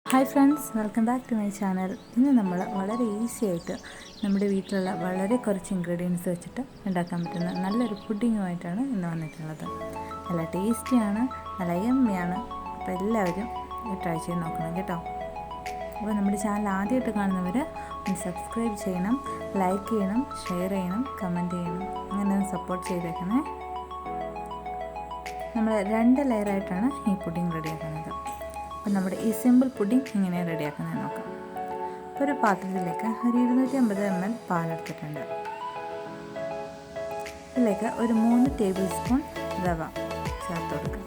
Hi friends, welcome back to my channel. ഇന്ന് നമ്മൾ വളരെ ഈസി ആയിട്ട് നമ്മുടെ വീട്ടിലുള്ള വളരെ കുറച്ച് ഇൻഗ്രീഡിയൻസ് വെച്ചിട്ട് ഉണ്ടാക്കാൻ പറ്റുന്ന നല്ലൊരു പുഡിങ്ങുമായിട്ടാണ് ഇന്ന് വന്നിട്ടുള്ളത്. നല്ല ടേസ്റ്റിയാണ്, നല്ല യമ്മിയാണ്. അപ്പോൾ എല്ലാവരും ട്രൈ ചെയ്ത് നോക്കണം കേട്ടോ. അപ്പോൾ നമ്മുടെ ചാനൽ ആദ്യമായിട്ട് കാണുന്നവർ ഒന്ന് സബ്സ്ക്രൈബ് ചെയ്യണം, ലൈക്ക് ചെയ്യണം, ഷെയർ ചെയ്യണം, കമൻറ്റ് ചെയ്യണം. അങ്ങനെ ഒന്ന് സപ്പോർട്ട് ചെയ്തേക്കണേ. നമ്മൾ 2 ലെയറായിട്ടാണ് ഈ പുഡിങ് റെഡിയാക്കുന്നത്. അപ്പോൾ നമ്മുടെ ഈ സിമ്പിൾ പുഡിങ് എങ്ങനെയാണ് റെഡിയാക്കുന്നത് നോക്കാം. അപ്പോൾ ഒരു പാത്രത്തിലേക്ക് ഒരു 250 ml പാലെടുത്തിട്ടുണ്ട്. ഇതിലേക്ക് ഒരു 3 ടേബിൾ സ്പൂൺ റവ ചേർത്ത് കൊടുക്കുക.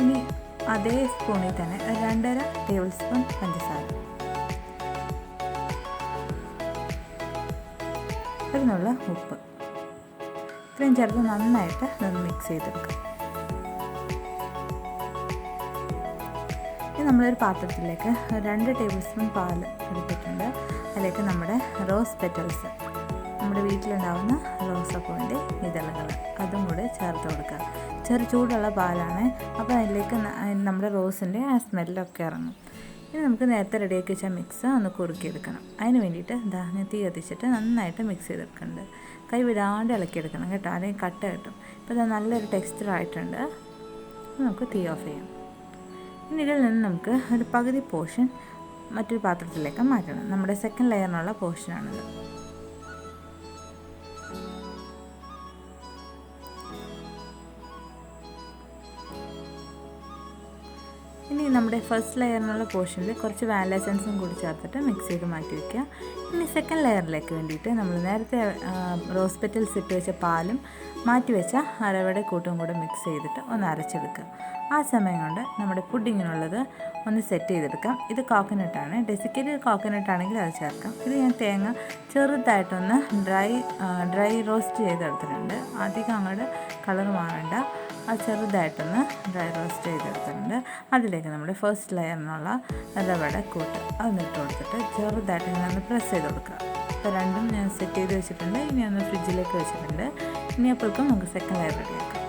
ഇനി അതേ സ്പൂണിൽ തന്നെ 2.5 ടേബിൾ സ്പൂൺ പഞ്ചസാര, ഒരു നുള്ള ഉപ്പ്, ഇത്രയും ചേർത്ത് നന്നായിട്ട് ഒന്ന് മിക്സ് ചെയ്തെടുക്കുക. ഇനി നമ്മളൊരു പാത്രത്തിലേക്ക് 2 ടേബിൾ സ്പൂൺ പാൽ എടുത്തിട്ടുണ്ട്. അതിലേക്ക് നമ്മുടെ റോസ് പെറ്റൽസ്, നമ്മുടെ വീട്ടിലുണ്ടാകുന്ന റോസാപ്പൂവിൻ്റെ ഇതളുകൾ, അതും കൂടെ ചേർത്ത് കൊടുക്കുക. ചെറു ചൂടുള്ള പാലാണ്, അപ്പോൾ അതിലേക്ക് നമ്മുടെ റോസിൻ്റെ ആ സ്മെല്ലൊക്കെ ഇറങ്ങും. ഇനി നമുക്ക് നേരത്തെ റെഡിയാക്കി വെച്ച മിക്സ് ഒന്ന് കുറുക്കിയെടുക്കണം. അതിന് വേണ്ടിയിട്ട് തീ കത്തിച്ചിട്ട് നന്നായിട്ട് മിക്സ് ചെയ്തെടുക്കുന്നുണ്ട്. കൈ വിടാണ്ട് ഇളക്കിയെടുക്കണം കേട്ടോ, അല്ലെങ്കിൽ കട്ട കിട്ടും. ഇപ്പോൾ ഇത് നല്ലൊരു ടെക്സ്ചർ ആയിട്ടുണ്ട്. നമുക്ക് തീ ഓഫ് ചെയ്യാം. ഇനി ഇതിൽ നിന്ന് നമുക്ക് ഒരു പകുതി പോർഷൻ മറ്റൊരു പാത്രത്തിലേക്ക് മാറ്റണം. നമ്മുടെ സെക്കൻഡ് ലെയറിനുള്ള പോർഷനാണിത്. ഇനി നമ്മുടെ ഫസ്റ്റ് ലെയറിനുള്ള പോർഷനിൽ കുറച്ച് വാനില എസൻസും കൂടി ചേർത്തിട്ട് മിക്സ് ചെയ്ത് മാറ്റി വയ്ക്കുക. ഇനി സെക്കൻഡ് ലെയറിലേക്ക് വേണ്ടിയിട്ട് നമ്മൾ നേരത്തെ റോസ് പെറ്റൽസ് ഇട്ട് വെച്ച പാലും മാറ്റി വെച്ച അരവയുടെ കൂട്ടും കൂടെ മിക്സ് ചെയ്തിട്ട് ഒന്ന് അരച്ചെടുക്കുക. ആ സമയം കൊണ്ട് നമ്മുടെ പുഡിങ്ങിനുള്ളത് ഒന്ന് സെറ്റ് ചെയ്തെടുക്കാം. ഇത് കോക്കനട്ടാണ്, ഡെസിക്കേറ്റഡ് കോക്കനട്ട് ആണെങ്കിൽ അത് ചേർക്കാം. ഇത് ഞാൻ തേങ്ങ ചെറുതായിട്ടൊന്ന് ഡ്രൈ റോസ്റ്റ് ചെയ്തെടുത്തിട്ടുണ്ട്. അധികം അങ്ങോട്ട് കളർ മാറേണ്ട, അത് ചെറുതായിട്ടൊന്ന് ഡ്രൈ റോസ്റ്റ് ചെയ്തെടുത്തിട്ടുണ്ട്. അതിലേക്ക് നമ്മുടെ ഫസ്റ്റ് ലെയറിനുള്ള റവയുടെ കൂട്ട് അതൊന്ന് ഇട്ട് കൊടുത്തിട്ട് ചെറുതായിട്ട് ഇങ്ങനെ ഒന്ന് പ്രസ് ചെയ്ത് കൊടുക്കുക. അപ്പോൾ രണ്ടും ഞാൻ സെറ്റ് ചെയ്ത് വെച്ചിട്ടുണ്ട്. ഇനി ഒന്ന് ഫ്രിഡ്ജിലേക്ക് വെച്ചിട്ടുണ്ട്. ഇനി അപ്പോഴേക്കും നമുക്ക് സെക്കൻഡ് ലെയർ റെഡിയാക്കാം.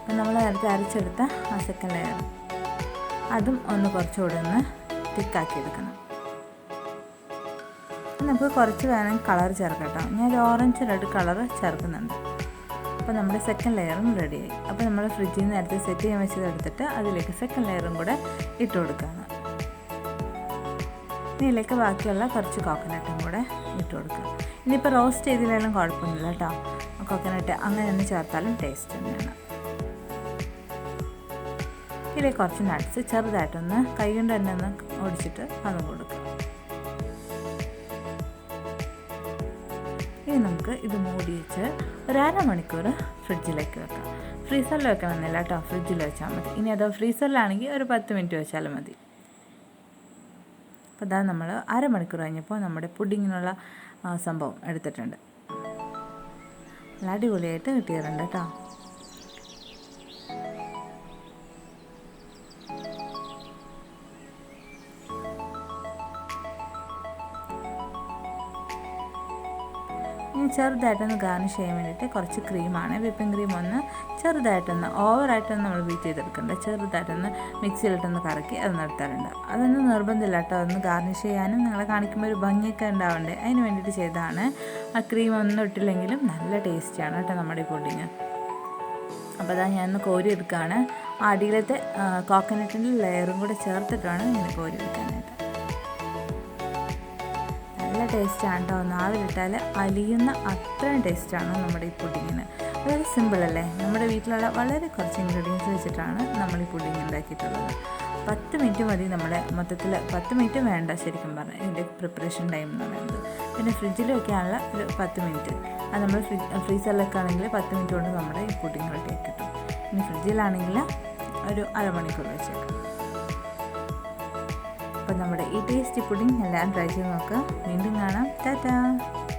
അപ്പോൾ നമ്മൾ നേരത്തെ അരച്ചെടുത്ത ആ സെക്കൻഡ് ലെയർ അതും ഒന്ന് കുറച്ചുകൂടെ ഒന്ന് തിക്കാക്കി എടുക്കണം. നമുക്ക് കുറച്ച് വേണം കളർ ചേർക്കട്ടോ. ഞാൻ ഒരു ഓറഞ്ച് റെഡ് കളർ ചേർക്കുന്നുണ്ട്. അപ്പോൾ നമ്മുടെ സെക്കൻഡ് ലെയറും റെഡിയായി. അപ്പോൾ നമ്മൾ ഫ്രിഡ്ജിൽ നിന്ന് നേരത്തെ സെറ്റ് ചെയ്യാൻ വെച്ചത് എടുത്തിട്ട് അതിലേക്ക് സെക്കൻഡ് ലെയറും കൂടെ ഇട്ട് കൊടുക്കുകയാണ്. ഇതിലേക്ക് ബാക്കിയുള്ള കുറച്ച് കോക്കനട്ടും കൂടെ ഇട്ട് കൊടുക്കുക. ഇനിയിപ്പോൾ റോസ്റ്റ് ചെയ്തില്ലെങ്കിലും കുഴപ്പമൊന്നുമില്ല കേട്ടോ. കോക്കനട്ട് അങ്ങനെ ഒന്ന് ചേർത്താലും ടേസ്റ്റ് തന്നെയാണ്. ഇതിലേക്ക് കുറച്ച് നട്ട്സ് ചെറുതായിട്ടൊന്ന് കൈ കൊണ്ട് തന്നെ ഒന്ന് ഒടിച്ചിട്ട് അതും കൊടുക്കുക. ഇനി നമുക്ക് ഇത് മൂടി വെച്ച് ഒരു അരമണിക്കൂർ ഫ്രിഡ്ജിലേക്ക് വെക്കാം. ഫ്രീസറിൽ വെക്കണമെന്നില്ല കേട്ടോ, ഫ്രിഡ്ജിൽ വെച്ചാൽ മതി. ഇനി അതോ ഫ്രീസറിലാണെങ്കിൽ ഒരു 10 മിനിറ്റ് വെച്ചാലും മതി. അപ്പോൾ അതാ നമ്മൾ അരമണിക്കൂർ കഴിഞ്ഞപ്പോൾ നമ്മുടെ പുഡിങ്ങിനുള്ള സംഭവം എടുത്തിട്ടുണ്ട്. നല്ല അടിപൊളിയായിട്ട് കിട്ടിയിട്ടുണ്ട് കേട്ടോ. ഇനി ചെറുതായിട്ടൊന്ന് ഗാർണിഷ് ചെയ്യാൻ വേണ്ടിയിട്ട് കുറച്ച് ക്രീമാണ്, വിപ്പിംഗ് ക്രീം ഒന്ന് ചെറുതായിട്ടൊന്ന് ഓവറായിട്ടൊന്ന് നമ്മൾ ബീറ്റ് ചെയ്തെടുക്കണ്ട, ചെറുതായിട്ടൊന്ന് മിക്സിയിലിട്ടൊന്ന് കറക്കി അത് നിർത്താറുണ്ട്. അതൊന്നും നിർബന്ധമില്ല കേട്ടോ. അതൊന്ന് ഗാർണിഷ് ചെയ്യാനും നിങ്ങളെ കാണിക്കുമ്പോൾ ഒരു ഭംഗിയൊക്കെ ഉണ്ടാവണ്ടേ, അതിന് വേണ്ടിയിട്ട് ചെയ്തതാണ്. ആ ക്രീം ഒന്നും ഇട്ടില്ലെങ്കിലും നല്ല ടേസ്റ്റിയാണ് കേട്ടോ നമ്മുടെ ഈ പുഡിങ്. അപ്പോൾ അതാ ഞാനൊന്ന് കോരി എടുക്കുകയാണ്. ആ അടിയിലത്തെ കോക്കനട്ടിൻ്റെ ലെയറും കൂടെ ചേർത്തിട്ടാണ് ഇങ്ങനെ കോരി എടുക്കാനായിട്ട്. നല്ല ടേസ്റ്റാണ് കേട്ടോ. നാവിലിട്ടാൽ അലിയുന്ന അത്രയും ടേസ്റ്റാണ് നമ്മുടെ ഈ പുഡിങ്ങിന്. വളരെ സിമ്പിളല്ലേ. നമ്മുടെ വീട്ടിലുള്ള വളരെ കുറച്ച് ഇൻഗ്രീഡിയൻസ് വെച്ചിട്ടാണ് നമ്മൾ ഈ പുഡിങ് ഉണ്ടാക്കിയിട്ടുള്ളത്. 10 മിനിറ്റ് മതി. നമ്മുടെ മൊത്തത്തിൽ 10 മിനിറ്റ് വേണ്ട ശരിക്കും പറഞ്ഞാൽ ഇതിൻ്റെ പ്രിപ്പറേഷൻ ടൈം എന്ന് പറയുന്നത്. പിന്നെ ഫ്രിഡ്ജിൽ വെക്കാനുള്ള ഒരു 10 മിനിറ്റ്, അത് നമ്മൾ ഫ്രീസറിലൊക്കെ ആണെങ്കിൽ 10 മിനിറ്റ് കൊണ്ട് നമ്മുടെ ഈ പുഡിങ് റെഡിയാക്കി കിട്ടും. ഇനി ഫ്രിഡ്ജിലാണെങ്കിൽ ഒരു അരമണിക്കൂർ വെച്ചേക്കാം. അപ്പോൾ നമ്മുടെ ഈ ടേസ്റ്റി പുഡിങ് എല്ലാം ട്രൈ ചെയ്ത് നോക്കുക. വീണ്ടും കാണാം. ടാറ്റാ.